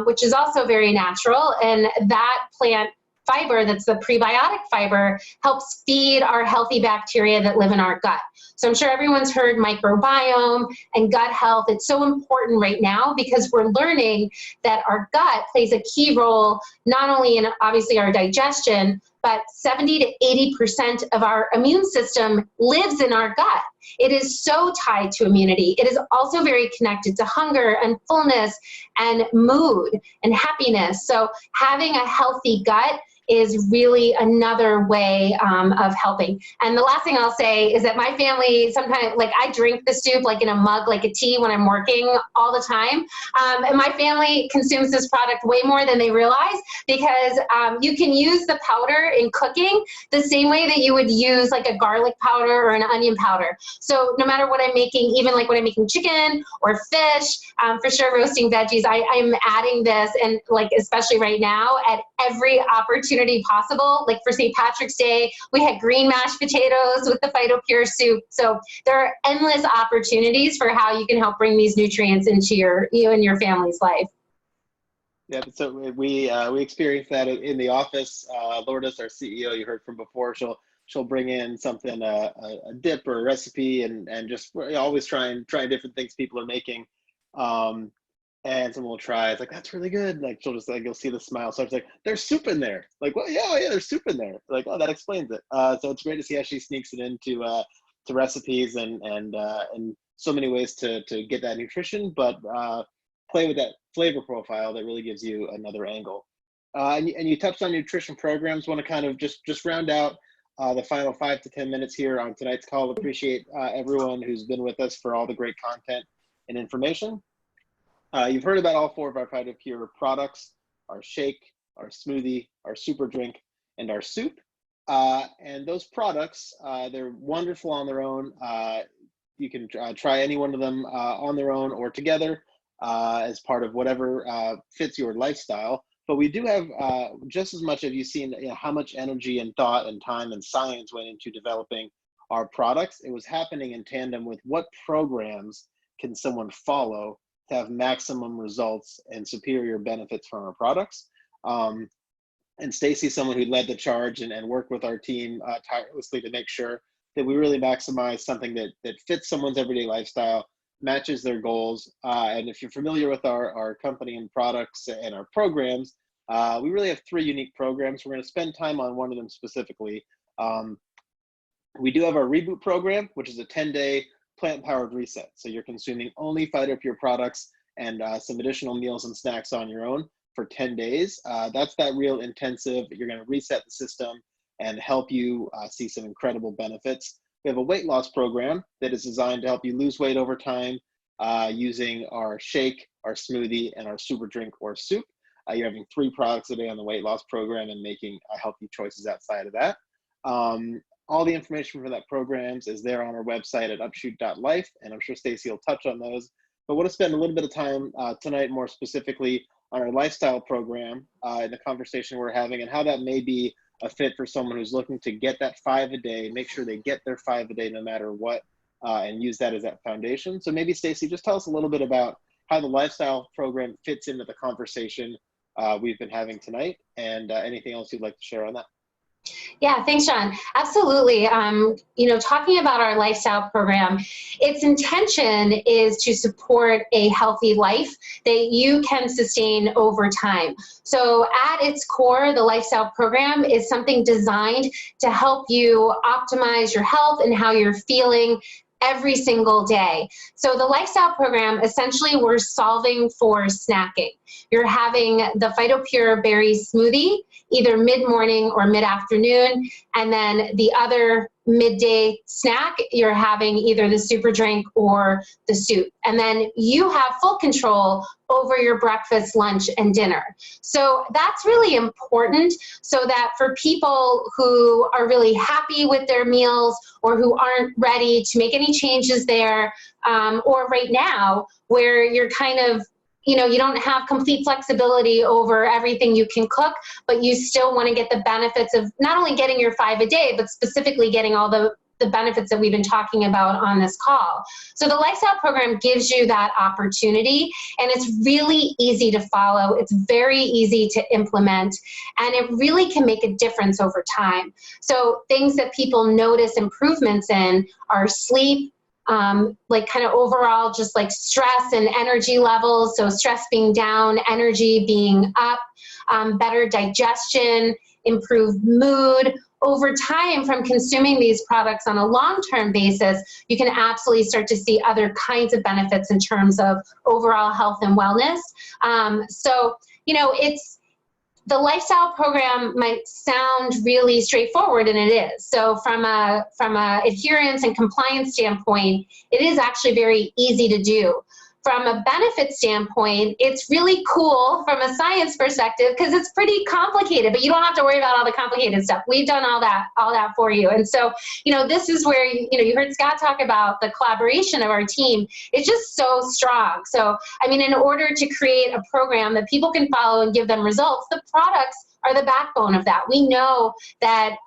C: which is also very natural. And that plant fiber, that's the prebiotic fiber, helps feed our healthy bacteria that live in our gut. So I'm sure everyone's heard microbiome and gut health. It's so important right now because we're learning that our gut plays a key role, not only in obviously our digestion, but 70 to 80% of our immune system lives in our gut. It is so tied to immunity. It is also very connected to hunger and fullness and mood and happiness. So having a healthy gut is really another way of helping. And the last thing I'll say is that my family sometimes, I drink the soup in a mug, like a tea when I'm working all the time. And my family consumes this product way more than they realize because you can use the powder in cooking the same way that you would use a garlic powder or an onion powder. So no matter what I'm making, even when I'm making chicken or fish, for sure roasting veggies, I'm adding this, and especially right now at every opportunity possible. For St. Patrick's Day, we had green mashed potatoes with the Phytopúr soup. So there are endless opportunities for how you can help bring these nutrients into you and your family's life.
A: Yeah, so we experienced that in the office. Lourdes, our CEO, you heard from before, she'll bring in something, a dip or a recipe, and just always trying different things people are making. And someone will try, it's that's really good. She'll just you'll see the smile. So it's there's soup in there. Well, yeah, there's soup in there. Oh, that explains it. So it's great to see how she sneaks it into to recipes and so many ways to get that nutrition, but play with that flavor profile that really gives you another angle. And you touched on nutrition programs. Want to kind of just round out the final 5 to 10 minutes here on tonight's call. Appreciate everyone who's been with us for all the great content and information. You've heard about all 4 of our Phytopúr products: our shake, our smoothie, our super drink, and our soup. And those products, they're wonderful on their own. You can try any one of them on their own or together as part of whatever fits your lifestyle. But we do have just as much. Have you seen how much energy and thought and time and science went into developing our products? It was happening in tandem with what programs can someone follow to have maximum results and superior benefits from our products. And Stacy, someone who led the charge and worked with our team tirelessly to make sure that we really maximize something that fits someone's everyday lifestyle, matches their goals. And if you're familiar with our company and products and our programs, we really have 3 unique programs. We're going to spend time on one of them specifically. We do have our Reboot program, which is a 10-day plant-powered reset. So you're consuming only Phytopúr products and some additional meals and snacks on your own for 10 days. That's that real intensive. You're going to reset the system and help you see some incredible benefits. We have a weight loss program that is designed to help you lose weight over time using our shake, our smoothie, and our super drink or soup. You're having 3 products a day on the weight loss program and making healthy choices outside of that. All the information for that programs is there on our website at upshoot.life, and I'm sure Stacy will touch on those. But I want to spend a little bit of time tonight more specifically on our lifestyle program in the conversation we're having and how that may be a fit for someone who's looking to get that 5 a day, make sure they get their 5 a day no matter what, and use that as that foundation. So maybe Stacy, just tell us a little bit about how the lifestyle program fits into the conversation we've been having tonight, and anything else you'd like to share on that.
C: Yeah, thanks, John. Absolutely. Talking about our lifestyle program, its intention is to support a healthy life that you can sustain over time. So at its core, the lifestyle program is something designed to help you optimize your health and how you're feeling every single day. So the lifestyle program, essentially, we're solving for snacking. You're having the Phytopúr berry smoothie, either mid-morning or mid-afternoon, and then the other midday snack, you're having either the super drink or the soup. And then you have full control over your breakfast, lunch, and dinner. So that's really important, so that for people who are really happy with their meals or who aren't ready to make any changes there, or right now where you're kind of, you don't have complete flexibility over everything you can cook, but you still want to get the benefits of not only getting your 5 a day, but specifically getting all the benefits that we've been talking about on this call. So the lifestyle program gives you that opportunity, and it's really easy to follow. It's very easy to implement, and it really can make a difference over time. So things that people notice improvements in are sleep, like kind of overall just like stress and energy levels. So stress being down, energy being up, better digestion, improved mood. Over time, from consuming these products on a long-term basis, you can absolutely start to see other kinds of benefits in terms of overall health and wellness. The lifestyle program might sound really straightforward, and it is. So from a adherence and compliance standpoint, it is actually very easy to do. From a benefit standpoint, it's really cool from a science perspective because it's pretty complicated, but you don't have to worry about all the complicated stuff. We've done all that for you. And so, this is where, you heard Scott talk about the collaboration of our team. It's just so strong. So, in order to create a program that people can follow and give them results, the products are the backbone of that. We know that,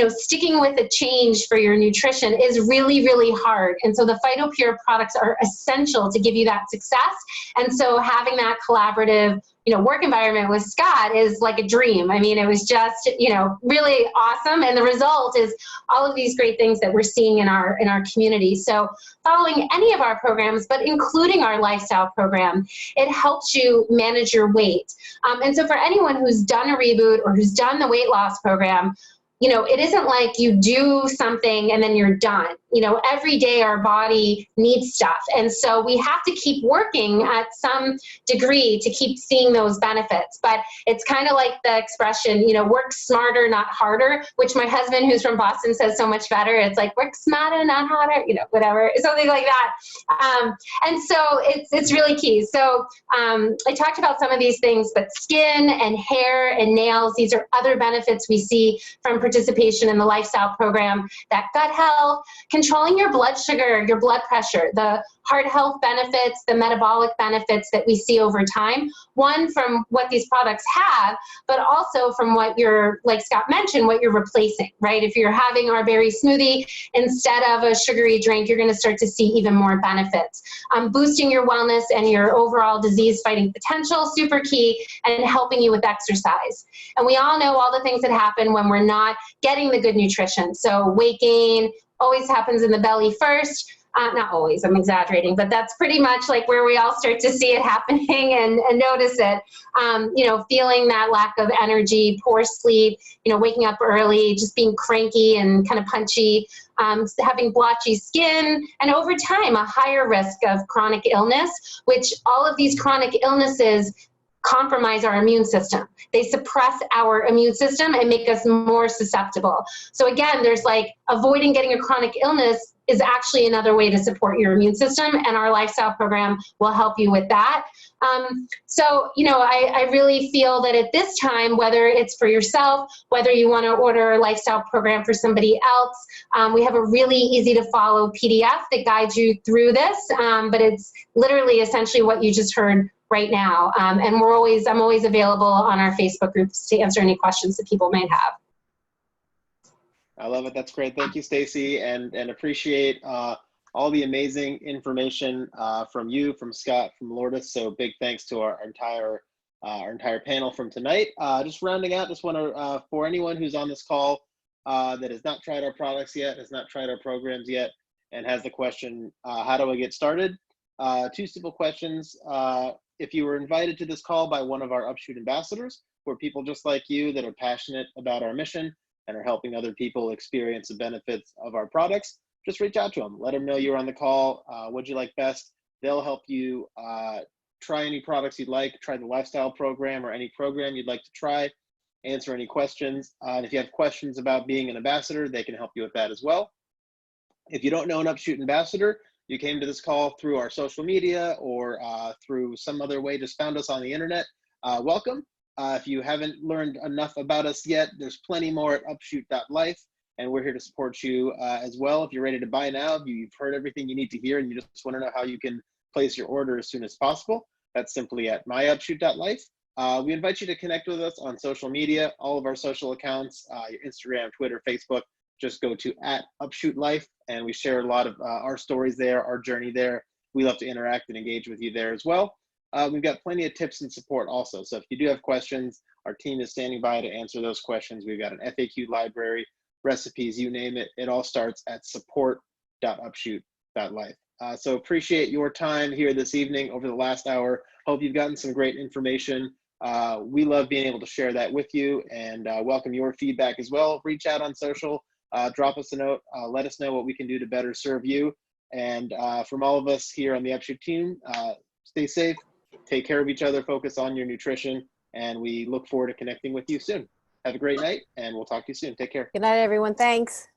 C: sticking with a change for your nutrition is really, really hard. And so the Phytopúr products are essential to give you that success. And so having that collaborative, work environment with Scott is like a dream. It was just, really awesome. And the result is all of these great things that we're seeing in our community. So following any of our programs, but including our lifestyle program, it helps you manage your weight. And so for anyone who's done a reboot or who's done the weight loss program, it isn't like you do something and then you're done. Every day our body needs stuff. And so we have to keep working at some degree to keep seeing those benefits. But it's kind of like the expression, work smarter, not harder, which my husband, who's from Boston, says so much better. It's like, work smarter, not harder, whatever, something like that. And so it's really key. So I talked about some of these things, but skin and hair and nails, these are other benefits we see from participation in the lifestyle program. That gut health, controlling your blood sugar, your blood pressure, the heart health benefits, the metabolic benefits that we see over time. One, from what these products have, but also from what you're, like Scott mentioned, what you're replacing, right? If you're having our berry smoothie instead of a sugary drink, you're going to start to see even more benefits. Boosting your wellness and your overall disease-fighting potential, super key, and helping you with exercise. And we all know all the things that happen when we're not getting the good nutrition. So weight gain always happens in the belly first. Not always, I'm exaggerating, but that's pretty much like where we all start to see it happening and notice it. Feeling that lack of energy, poor sleep, waking up early, just being cranky and kind of punchy, having blotchy skin, and over time, a higher risk of chronic illness, which all of these chronic illnesses compromise our immune system. They suppress our immune system and make us more susceptible. So again, there's like avoiding getting a chronic illness is actually another way to support your immune system, and our lifestyle program will help you with that. So, you know, I really feel that at this time, whether it's for yourself, whether you want to order a lifestyle program for somebody else, we have a really easy to follow PDF that guides you through this, but it's literally essentially what you just heard right now. And I'm always available on our Facebook groups to answer any questions that people may have.
A: I love it. That's great. Thank you, Stacy, and appreciate all the amazing information from you, from Scott, from Lourdes. So big thanks to our entire panel from tonight. Just rounding out, just want to for anyone who's on this call that has not tried our products yet, has not tried our programs yet, and has the question, how do I get started? Two simple questions. If you were invited to this call by one of our Upshoot ambassadors, who are people just like you that are passionate about our mission and are helping other people experience the benefits of our products, just reach out to them. Let them know you're on the call. What'd you like best? They'll help you try any products you'd like, try the lifestyle program or any program you'd like to try, answer any questions. And if you have questions about being an ambassador, they can help you with that as well. If you don't know an Upshoot ambassador, you came to this call through our social media or through some other way, just found us on the internet, welcome. If you haven't learned enough about us yet, there's plenty more at upshoot.life, and we're here to support you as well. If you're ready to buy now, if you've heard everything you need to hear and you just want to know how you can place your order as soon as possible, that's simply at myupshoot.life. We invite you to connect with us on social media, all of our social accounts, your Instagram, Twitter, Facebook. Just go to @upshootlife, and we share a lot of our stories there, our journey there. We love to interact and engage with you there as well. We've got plenty of tips and support also. So if you do have questions, our team is standing by to answer those questions. We've got an FAQ library, recipes, you name it. It all starts at support.upshoot.life. So appreciate your time here this evening over the last hour. Hope you've gotten some great information. We love being able to share that with you, and welcome your feedback as well. Reach out on social, drop us a note, let us know what we can do to better serve you. And from all of us here on the Upshoot team, stay safe, take care of each other, focus on your nutrition, and we look forward to connecting with you soon. Have a great night, and we'll talk to you soon. Take care.
B: Good night, everyone. Thanks.